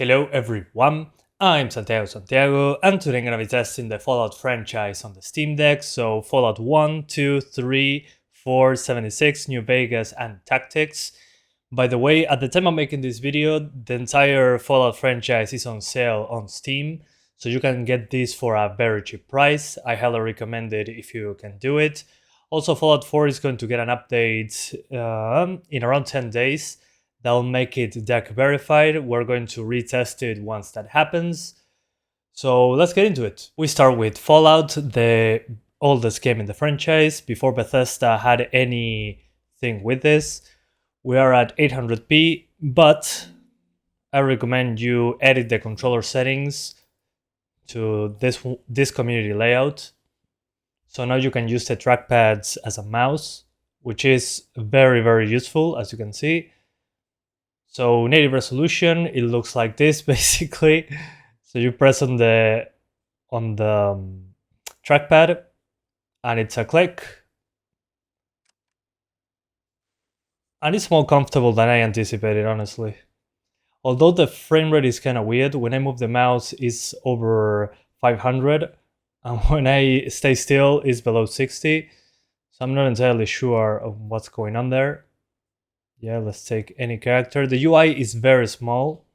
Hello everyone, I'm Santiago, and today I'm gonna be testing the Fallout franchise on the Steam Deck. So Fallout 1, 2, 3, 4, 76, New Vegas, and Tactics. By the way, at the time I'm making this video, the entire Fallout franchise is on sale on Steam, so you can get this for a very cheap price. I highly recommend it if you can do it. Also, Fallout 4 is going to get an update in around 10 days. That'll make it deck verified. We're going to retest it once that happens. So let's get into it. We start with Fallout, the oldest game in the franchise, before Bethesda had anything with this. We are at 800p, but I recommend you edit the controller settings to this community layout. So now you can use the trackpads as a mouse, which is very, very useful, as you can see. So native resolution, it looks like this basically. So you press on the trackpad and it's a click. And it's more comfortable than I anticipated, honestly. Although the frame rate is kind of weird, when I move the mouse it's over 500 and when I stay still it's below 60. So I'm not entirely sure of what's going on there. Yeah, let's take any character. The UI is very small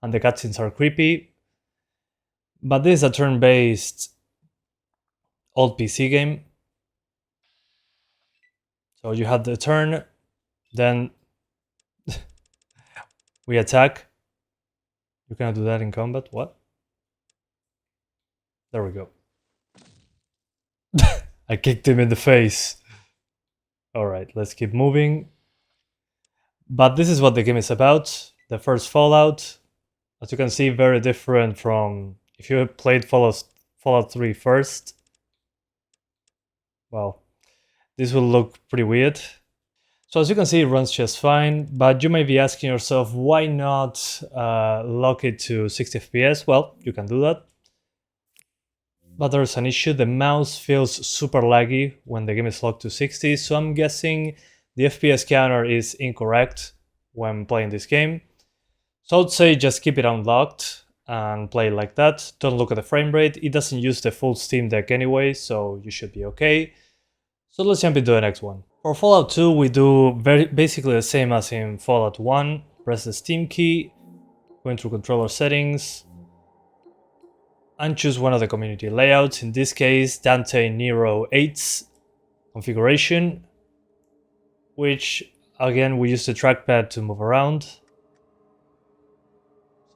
and the cutscenes are creepy. But this is a turn-based old PC game. So you have the turn, then we attack. You cannot do that in combat, what? There we go. I kicked him in the face. Alright, let's keep moving. But this is what the game is about. The first Fallout, as you can see, very different from if you played Fallout 3 first. Well, this will look pretty weird. So as you can see, it runs just fine, but you may be asking yourself, why not lock it to 60 FPS? Well, you can do that. But there's an issue, the mouse feels super laggy when the game is locked to 60, so I'm guessing the FPS counter is incorrect when playing this game. So I'd say just keep it unlocked and play it like that. Don't look at the frame rate. It doesn't use the full Steam Deck anyway, so you should be okay. So let's jump into the next one. For Fallout 2, we do basically the same as in Fallout 1. Press the Steam key, go into controller settings, and choose one of the community layouts. In this case, Dante Nero 8's configuration, which again we use the trackpad to move around.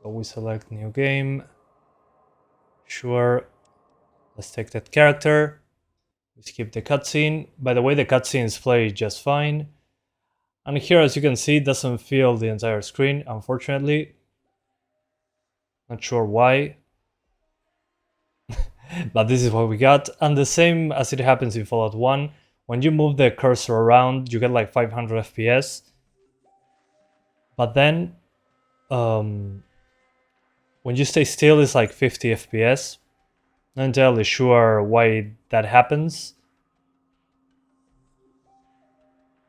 So we select new game. Sure. Let's take that character. We skip the cutscene. By the way, the cutscenes play just fine. And here, as you can see, it doesn't fill the entire screen, unfortunately. Not sure why. But this is what we got. And the same as it happens in Fallout 1. When you move the cursor around, you get like 500 FPS. But then, when you stay still, it's like 50 FPS. Not entirely sure why that happens.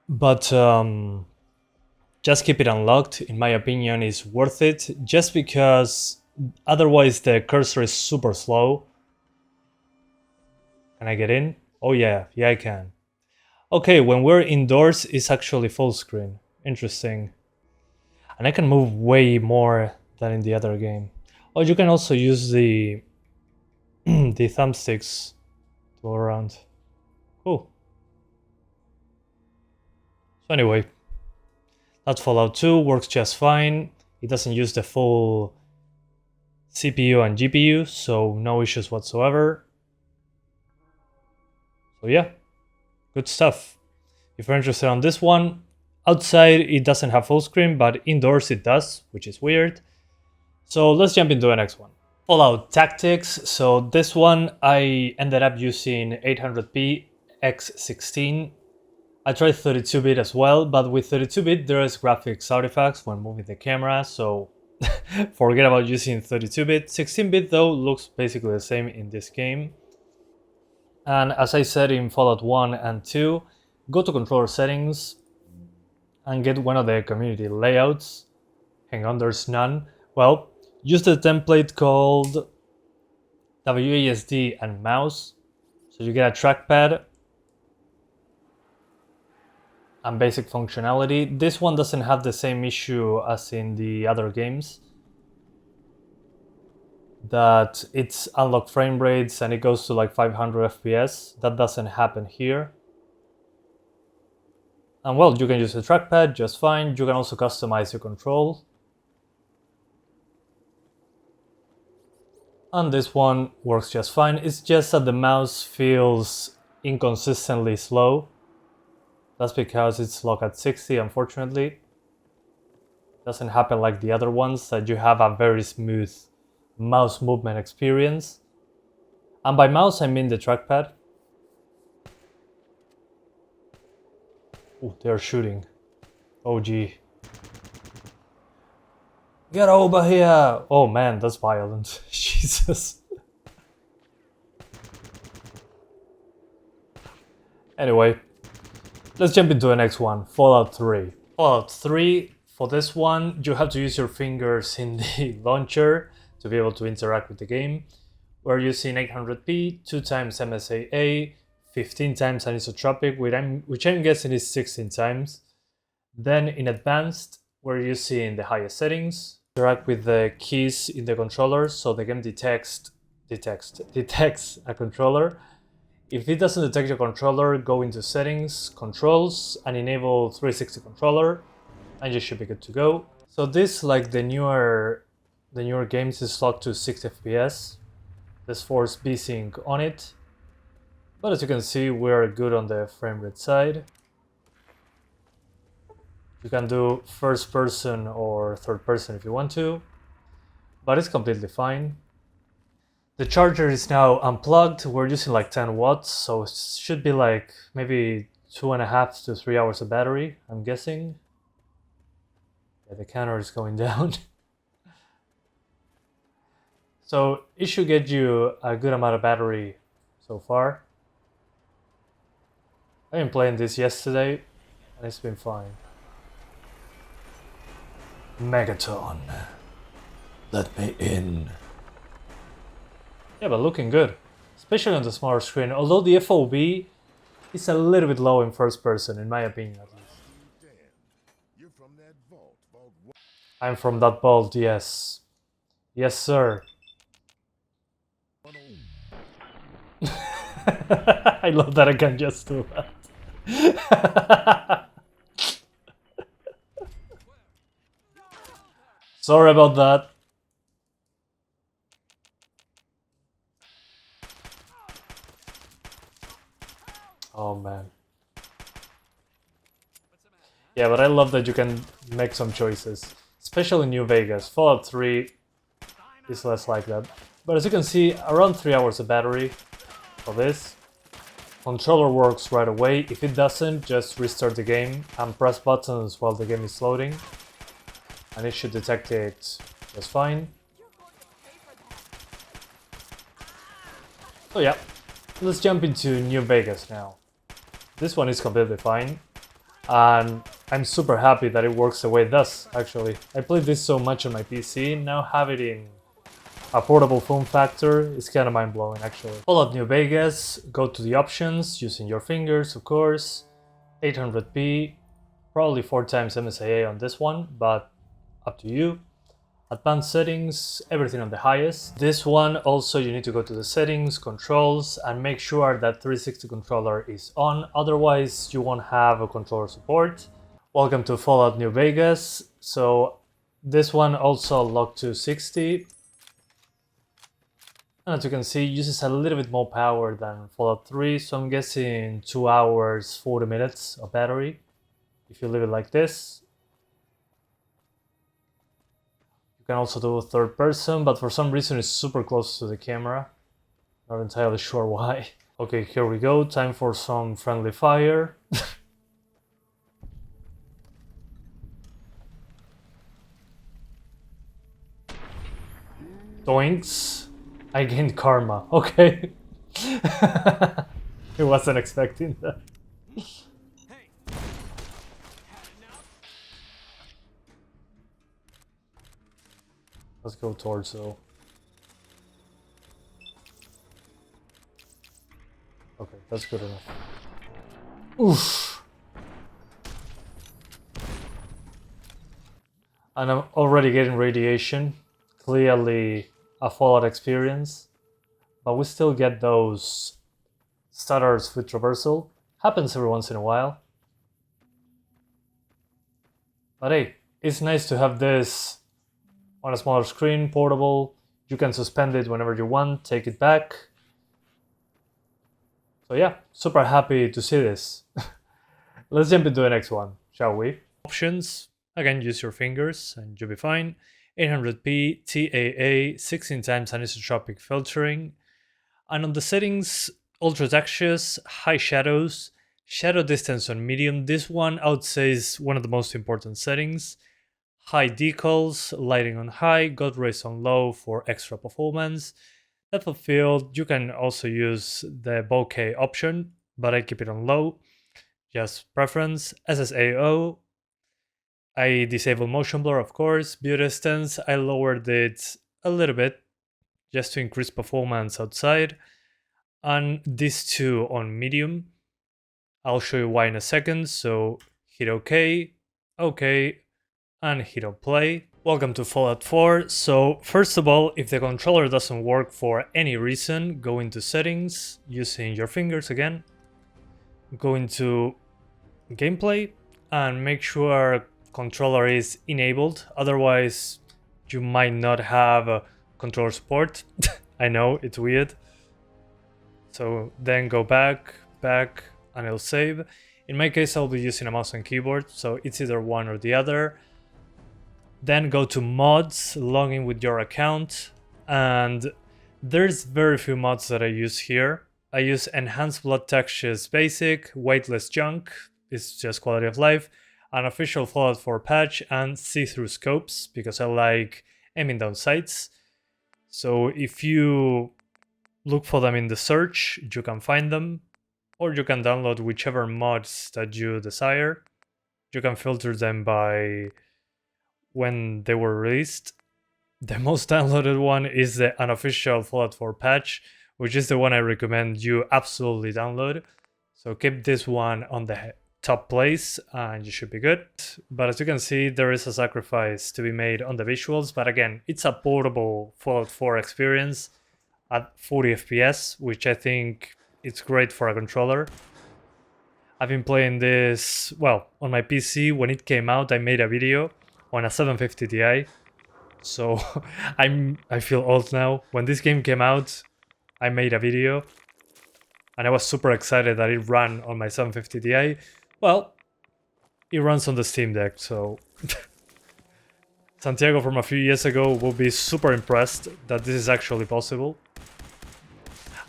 But just keep it unlocked. In my opinion, is worth it. Just because otherwise the cursor is super slow. Can I get in? Oh yeah, I can. Okay, when we're indoors, it's actually full screen. Interesting. And I can move way more than in the other game. Oh, you can also use the the thumbsticks to go around. Cool. So anyway, that's Fallout 2, works just fine. It doesn't use the full CPU and GPU, so no issues whatsoever. So yeah, good stuff. If you're interested on this one, outside it doesn't have full screen, but indoors it does, which is weird. So let's jump into the next one. Fallout Tactics. So this one I ended up using 800p x16. I tried 32-bit as well, but with 32-bit there is graphics artifacts when moving the camera, so forget about using 32-bit. 16-bit though looks basically the same in this game. And as I said in Fallout 1 and 2, go to controller settings and get one of the community layouts. Hang on, there's none. Well, Use the template called WASD and mouse. So you get a trackpad and basic functionality. This one doesn't have the same issue as in the other games, that it's unlocked frame rates and it goes to like 500 FPS. That doesn't happen here. And well, you can use the trackpad just fine. You can also customize your control. And this one works just fine. It's just that the mouse feels inconsistently slow. That's because it's locked at 60, unfortunately. Doesn't happen like the other ones, that you have a very smooth mouse movement experience. And by mouse, I mean the trackpad. Oh, they're shooting. Oh, gee. Get over here! Oh man, that's violent. Jesus. Anyway, let's jump into the next one, Fallout 3. Fallout 3, for this one, you have to use your fingers in the launcher to be able to interact with the game. We're using 800p, 2x MSAA, 15 times anisotropic, which I'm guessing is 16 times. Then in advanced, we're using the highest settings. Interact with the keys in the controller, so the game detects a controller. If it doesn't detect your controller, go into settings, controls, and enable 360 controller, and you should be good to go. So this, like the newer games, is locked to 60 FPS. There's force VSync on it, but as you can see, we're good on the frame rate side. You can do first person or third person if you want to, but it's completely fine. The charger is now unplugged. We're using like 10 watts, so it should be like maybe 2.5 to 3 hours of battery, I'm guessing. Yeah, the counter is going down. So it should get you a good amount of battery so far. I've been playing this yesterday and it's been fine. Megaton, let me in. Yeah, but looking good, especially on the smaller screen, although the FOV is a little bit low in first person, in my opinion at least. I'm from that vault, yes. Yes, sir. I love that I can just do that. Sorry about that. Oh man. Yeah, but I love that you can make some choices, especially in New Vegas. Fallout 3 is less like that. But as you can see, around 3 hours of battery for this. Controller works right away. If it doesn't, just restart the game and press buttons while the game is loading, and it should detect it just fine. So yeah, let's jump into New Vegas now. This one is completely fine, and I'm super happy that it works the way it does, actually. I played this so much on my PC, now have it in a portable form factor is kind of mind-blowing, actually. Fallout New Vegas, go to the options, using your fingers, of course. 800p, probably 4x MSAA on this one, but up to you. Advanced settings, everything on the highest. This one also, you need to go to the settings, controls, and make sure that 360 controller is on, otherwise you won't have a controller support. Welcome to Fallout New Vegas. So this one also locked to 60. And as you can see, it uses a little bit more power than Fallout 3, so I'm guessing 2 hours, 40 minutes of battery if you leave it like this. You can also do third person, but for some reason it's super close to the camera. Not entirely sure why. Okay, here we go. Time for some friendly fire. Doinks. I gained karma. Okay. I wasn't expecting that. Let's go torso. Okay, that's good enough. Oof. And I'm already getting radiation. Clearly a Fallout experience. But we still get those stutters with traversal. Happens every once in a while. But hey, it's nice to have this on a smaller screen, portable. You can suspend it whenever you want, take it back. So yeah, super happy to see this. Let's jump into the next one, shall we? Options. Again, use your fingers and you'll be fine. 800p TAA, 16 times anisotropic filtering. And on the settings, ultra textures, high shadows, shadow distance on medium. This one I would say is one of the most important settings. High decals, lighting on high, God rays on low for extra performance. Depth of field, you can also use the bokeh option, but I keep it on low. Just preference. SSAO, I disable motion blur, of course. View distance, I lowered it a little bit just to increase performance outside. And these two on medium. I'll show you why in a second, so hit OK, OK, and hit on play. Welcome to Fallout 4. So first of all, if the controller doesn't work for any reason, go into settings using your fingers again. Go into gameplay and make sure controller is enabled. Otherwise, you might not have controller support. I know, it's weird. So then go back, and it'll save. In my case, I'll be using a mouse and keyboard, so it's either one or the other. Then go to mods, log in with your account, and there's very few mods that I use here. I use enhanced blood textures basic, weightless junk, it's just quality of life, an official Fallout 4 patch, and see-through scopes, because I like aiming down sights. So if you look for them in the search, you can find them, or you can download whichever mods that you desire. You can filter them by when they were released. The most downloaded one is the unofficial Fallout 4 patch, which is the one I recommend you absolutely download. So keep this one on the top place and you should be good. But as you can see, there is a sacrifice to be made on the visuals, but again, it's a portable Fallout 4 experience at 40 FPS, which I think it's great for a controller. I've been playing this, well, on my PC. When it came out, I made a video on a 750 Ti. So I feel old now. When this game came out, I made a video and I was super excited that it ran on my 750 Ti. Well, it runs on the Steam Deck, so Santiago from a few years ago will be super impressed that this is actually possible.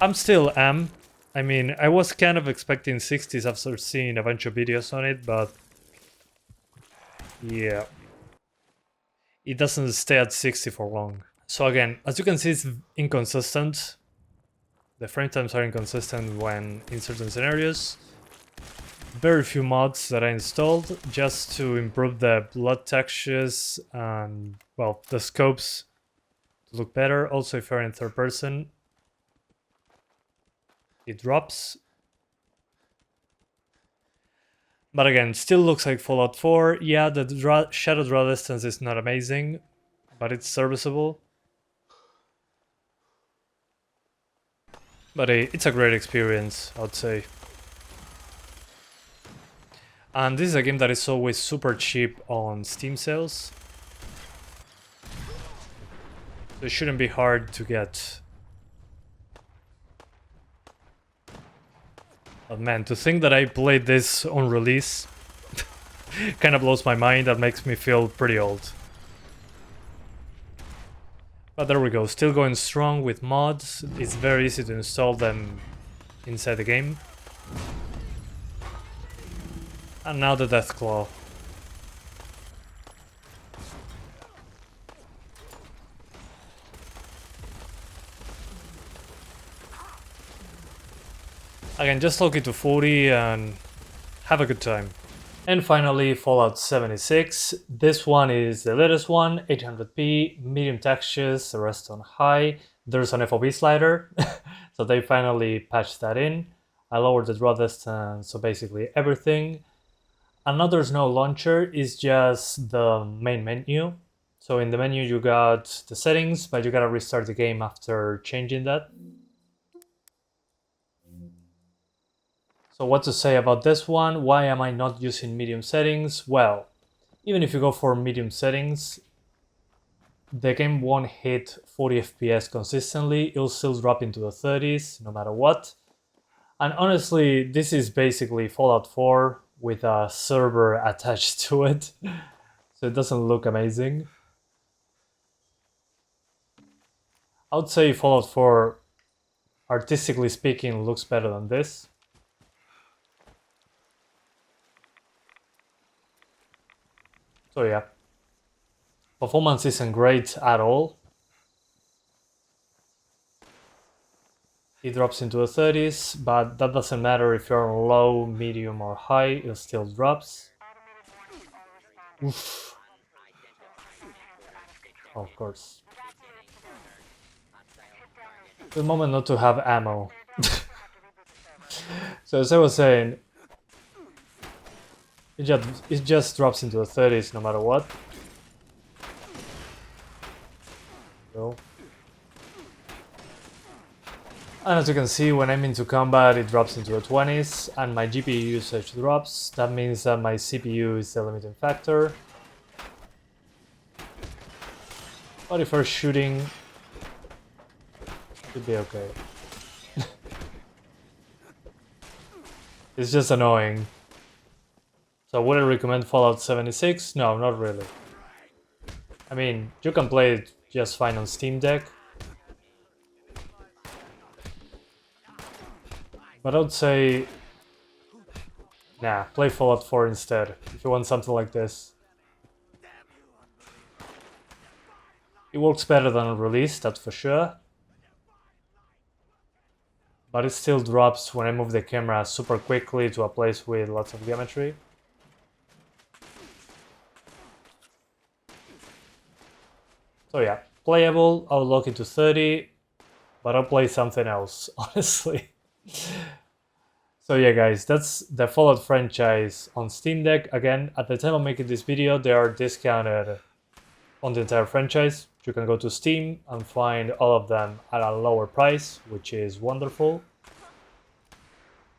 I'm still am. I mean, I was kind of expecting 60s after seeing a bunch of videos on it, but yeah, it doesn't stay at 60 for long. So again, as you can see, it's inconsistent. The frame times are inconsistent when in certain scenarios. Very few mods that I installed just to improve the blood textures and, well, the scopes to look better. Also, if you're in third person, it drops. But again, still looks like Fallout 4. Yeah, the shadow draw distance is not amazing, but it's serviceable. But it's a great experience, I would say. And this is a game that is always super cheap on Steam sales. So it shouldn't be hard to get. But man, to think that I played this on release kind of blows my mind. That makes me feel pretty old. But there we go, still going strong with mods. It's very easy to install them inside the game. And now the Deathclaw. Again, just lock it to 40 and have a good time. And finally, Fallout 76. This one is the latest one, 800p, medium textures, the rest on high. There's an FOV slider, so they finally patched that in. I lowered the draw distance, so basically everything. Another no launcher is just the main menu. So in the menu you got the settings, but you gotta restart the game after changing that. So what to say about this one? Why am I not using medium settings? Well, even if you go for medium settings, the game won't hit 40 FPS consistently. It'll still drop into the 30s no matter what. And honestly, this is basically Fallout 4 with a server attached to it. So it doesn't look amazing. I would say Fallout 4, artistically speaking, looks better than this. So yeah, performance isn't great at all. It drops into the 30s, but that doesn't matter if you're on low, medium or high, it still drops. Oof. Of course. The moment not to have ammo. So as I was saying, it just drops into the 30s no matter what. So. And as you can see, when I'm into combat, it drops into the 20s, and my GPU usage drops. That means that my CPU is the limiting factor. But if we're shooting, it should be okay. It's just annoying. So would I recommend Fallout 76? No, not really. I mean, you can play it just fine on Steam Deck. But I would say, nah, play Fallout 4 instead, if you want something like this. It works better than on release, that's for sure. But it still drops when I move the camera super quickly to a place with lots of geometry. So yeah, playable, I'll lock it to 30, but I'll play something else, honestly. So yeah guys, that's the Fallout franchise on Steam Deck. Again, at the time of making this video, they are discounted on the entire franchise. You can go to Steam and find all of them at a lower price, which is wonderful.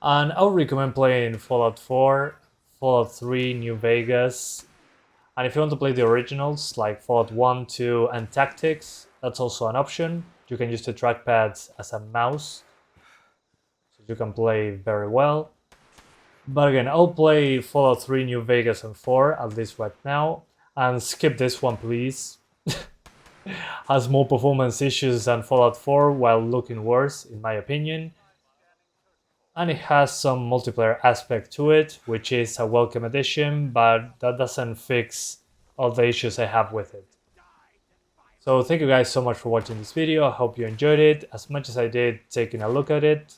And I would recommend playing Fallout 4, Fallout 3, New Vegas, and if you want to play the originals like Fallout 1, 2, and Tactics, that's also an option. You can use the trackpad as a mouse, so you can play very well. But again, I'll play Fallout 3, New Vegas, and 4, at least right now, and skip this one, please. Has more performance issues than Fallout 4 while looking worse, in my opinion. And it has some multiplayer aspect to it, which is a welcome addition, but that doesn't fix all the issues I have with it. So thank you guys so much for watching this video. I hope you enjoyed it as much as I did taking a look at it.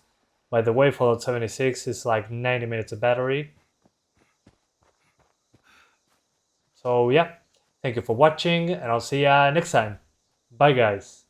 By the way, Fallout 76 is like 90 minutes of battery. So yeah, thank you for watching, and I'll see ya next time. Bye guys.